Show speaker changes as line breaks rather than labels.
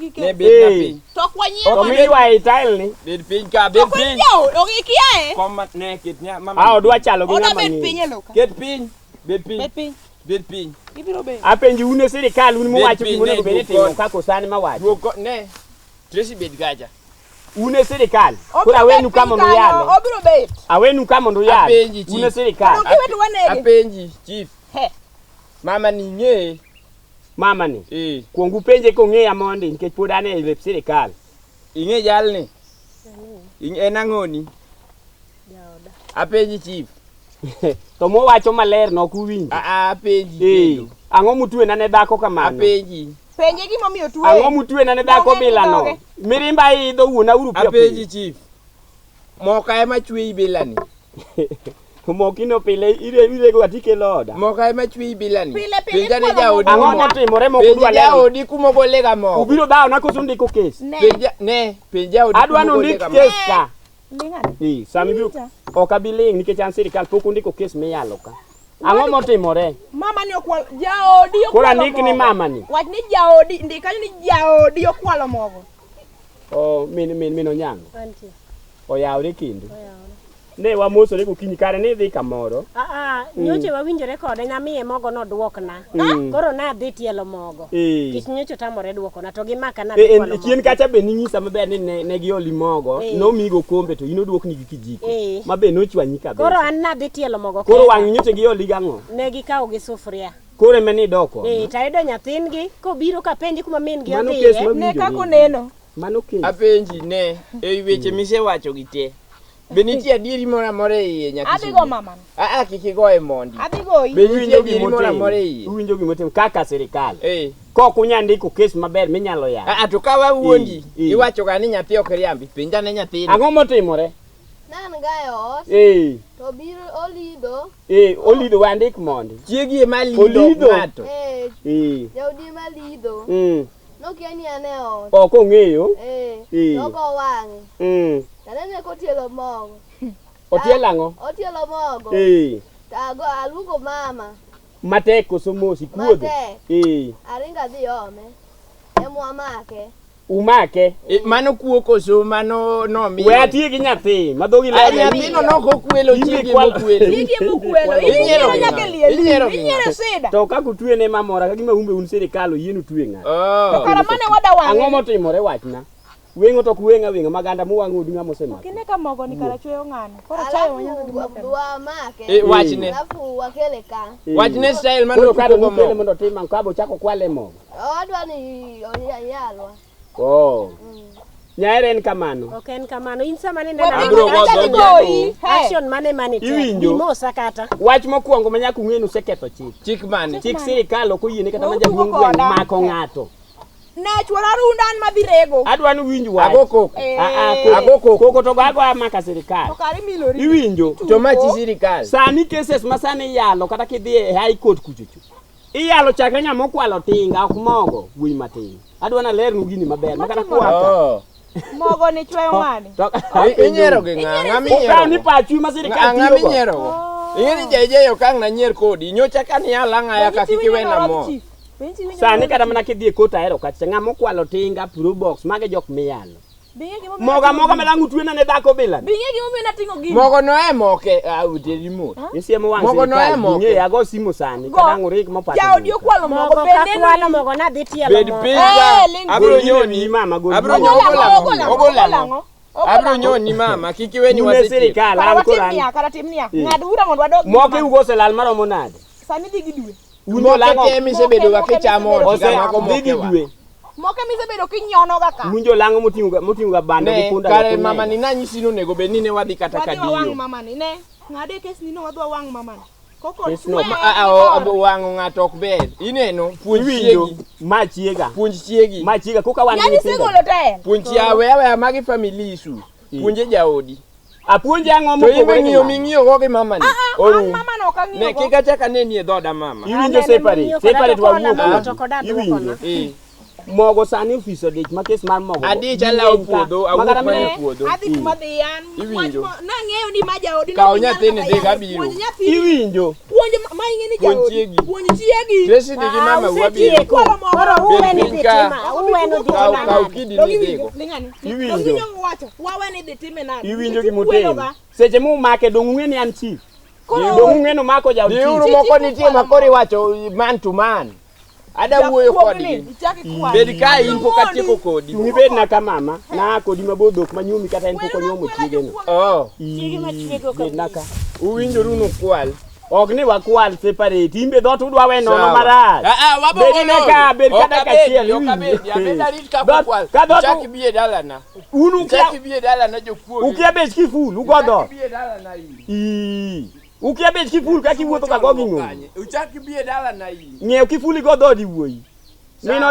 gi ke.
Ne bed na piny.
To kwanyie.
To mi wa tile ni.
Bed piny ka, bed piny.
Yo, ogikiae.
Kom ne kit nya mama.
Ah, odwa chalo gi
ng'ama
ng'ama
bed
ng'e.
piny eloka.
Ket piny. Bed piny.
Bed piny.
Bed piny.
Ibiro bed.
Apenji une sirikal un muwacho
Bed
gimo
piny,
nego bed
ne,
timo kako sani mawacho.
Duoko ne. Tracy bed gacha.
Une sirikal. Kura awenu kama ndo yale.
Obiro bet.
Awenu kama ndo yale.
Apenji chief.
Une sirikal.
Okiwetu wanege.
Apenji chief.
He.
Mama ni ng'e.
Mama ni. Kuongu penje ko ng'eya mondi nikech pod ane e lep sirikal.
Ing'e jalni. En ang'oni.
Jaoda.
Apenji chief.
To mowacho maler no kuwinjo.
Apenji.
Ang'o mutwena ne dhako kamano?
Apenji.
Penje gima omiyo tuwe.
Ang'o mutwena ne dhako bila no? Mirimba idho wuona uru pio.
Apenji chief. Moka ema chwe bilani.
Mokino pile ire go atike loda.
Moka ema chwe bilani.
Penja
ne jaodi.
Ang'o motimore mokudwa
lero? Jaodi kumogolega mo.
Ubiro dawo na koso ndiko kes.
Penja odi.
Adwa no ndik kes ka.
Lingani.
Sami biro. Okabiling nikech an sirikal pok ndiko kes miyalo ka. Ang'o motimore?
Mama ni okwalo jaodi okwalo.
Kora ndik ni mama ni.
Wach ni jaodi ndikani ni jaodi okwalo mogo.
Oh, min onyango.
Antie.
Oyawre kendo. Ne wamosore gokinyi kare ne dhi kamoro.
Nyoche wawinjore kode namiye mogo no duokna. Koro na dhi tielo mogo. Kich nyocho tamore duokona to gimaka na
kwalo. Chien kacha be ning'isa maber ni ne gioli mogo, nomigo kombe to ino duokni gi kijiko. Mabe nochwanyi kabisa.
Koro an na dhi tielo mogo.
Koro wang' nyoche gioli gang'o?
Ne gikawo gi sufria.
Koro emeni doko.
Tayudo nyatin gi kobiro ka penji kuma min gi
odhiye. Ne kako neno.
Mano kes.
Apenji ne e weche misewacho gite. Benitie adieri moro amora iye nyaka.
Adigo mama.
Kiki goe mondi.
Adigo yi.
Benitie adieri moro amora iye.
Uwinjo gimotim kaka sirikal. Kok unya ndiko kes maber minyalo ya.
To ka wawuondi iwacho ga ni nyathi ok riambi. Penja ne nyathi.
Ang'o motimore?
Nan gayo. To biro olido.
Olido wandik mondi.
Chiegi ema lido ng'ato.
Jaudi malido. Nokiani ane ot.
Ok ong'eyo.
Noko wang'e. Kanene kotielo mogo.
Otielo ang'o?
Otielo mogo. Tago aluongo mama.
Matek koso mosi kuodho.
Aringa dhi ome. Emwa make.
Umake?
Mano kuo koso mano nomiyo.
We atiye gi nyathi madhogi lele.
Nyathino noko kwelo chiegi mokwelo.
Chiegi mokwelo. Inyero nyaka liel. Inyero sida.
To kako twe ne mamora ka gima umbe un sirikal yienu twe ng'a.
To kara mane wada wang'e.
Ang'o motimore wachna? Weng'o to kuweng'a maganda muwang'o odi ng'ama osemako.
Kine ka mogo ni kara chweyo ng'ano. Koro chayo wanyaka
dwa make.
Wachne.
Alafu wakele ka.
Wachne style mano
kado mukele mondo timang kabo chako kwale mogo.
Odwa ni oyalwa.
Nyaere en kamano.
Ok en kamano. Insa mane
nena.
Action mane mane.
Iwinjo.
Mosa kata.
Wach mokwongo manyaka ung'enu seketho chik.
Chik mane?
Chik sirikal ok oyiene kata majaduong' gweng' mako ng'ato.
Ne chwara rundan mabirego.
Adwa ni winj wach.
Agoko.
Koko to gago amaka sirikal.
To kare milori.
Iwinjo.
To machi sirikal.
Sani cases masani yalo kata kidhi e high court kuchuchu. Iyalo chakre ng'ama okwalo tinga ok mogo wuoyi matin. Adwa na lernu gini maber makata kwaka.
Mogo ni chweyo ng'ani.
Inyiero gi ng'a miyiero.
Ka ni pachu ma sirikal tiyo go.
Ng'a miyiero. Ing'eni jejeyo kang' na nyier kodi. Nyocha ka ni alang'a ya ka kiki wena mo.
Sani kata mana kidhi kota ahero kacha ng'ama okwalo tinga pro box mage jok miyalo. Moga malang' utwena ne dhako bila.
Binge gimo mena tingo gini.
Mogo no e moke ute remote.
Isiemo wang'
mogo no e moke.
Ng'e ago simu sani kata ng'orik mopato.
Jaodi okwalo mogo
bende no mogo na dhi tielo mogo.
Bed pinga. Abro nyoni mama go. Abro nyoni. Abro nyoni mama kiki weni
wasiti. Sirikal an koran.
Kara timnia. Ng'ad ura mondo wadog.
Moke ugo selal maromo nade.
Sani digi dwe.
Unyo lango kemi sebedo ga kichamo
ose digi dwe.
Moke misebedo kinyono ga ka.
Munjo lango motingo ga banda
gi punda. Kare mama ni nanyisi no nego be nine wadhi kata kadiyo.
Wadhi wang' mama ni ne. Ng'ade kes ni no wadwa wang' mama ni. Koko
abo wang'o ng'ato ok ber. Ineno puonj chiegi.
Ma chiega.
Puonj chiegi.
Ma chiega koka wan.
Yani segolo te.
Puonj yawe magi family isu. Puonje jaodi.
Apuonje ang'o
moko. To ibe ng'iyo go gi mama ni.
Mama no ka ng'iyo.
Ne kika chaka ne nie dhoda mama.
Iwinjo separate wawuok. Mogo sani ofiso dich ma kes mar mogo.
Adich alaw puodho, awuok mane puodho.
Adhi kuma dhian.
Iwinjo.
Na ng'eyo ni ma jaodi.
Kaw nyathini dhi gabiro.
Iwinjo.
Puonj ma ing'eni jaodi. Puonj chiegi.
Tracy digi mama wabiro.
Koro uwe ni dhitima. weno dhi
Kau kidi ni dego.
Lingani.
Iwinjo.
Donginyo wacho. Wawe ni dhi time nade.
Iwinjo gi motelo. Seche mu make dong ung'e ni an chief. Dong ung'e no mako jaod chief.
Diuru moko nitie makori wacho man to man. Ada wuoyo kodgi. Bed ka in pok atieko kodi.
Ngibed na ka mama na kodi mabodok manyumi kata en pok onyuomo chiege no.
Chiege ma chiego ka.
Naka.
Uwinjoru no kwal.
Ok ni wakwal separate. Imbe dot udwa we nono marach.
Wabogo no.
Bed kada ka chiel.
Abeda rit ka kwal. Chaki biye dala na.
Unu
Chaki biye dala na jokuoge.
ukia bet kiful ugodho.
Chaki biye dala na hii.
Ukia bet kiful ka kiwuotho ka gogi ng'om.
Uchaki biye dala na hii.
Ng'eyo kiful igodho di wuoyi.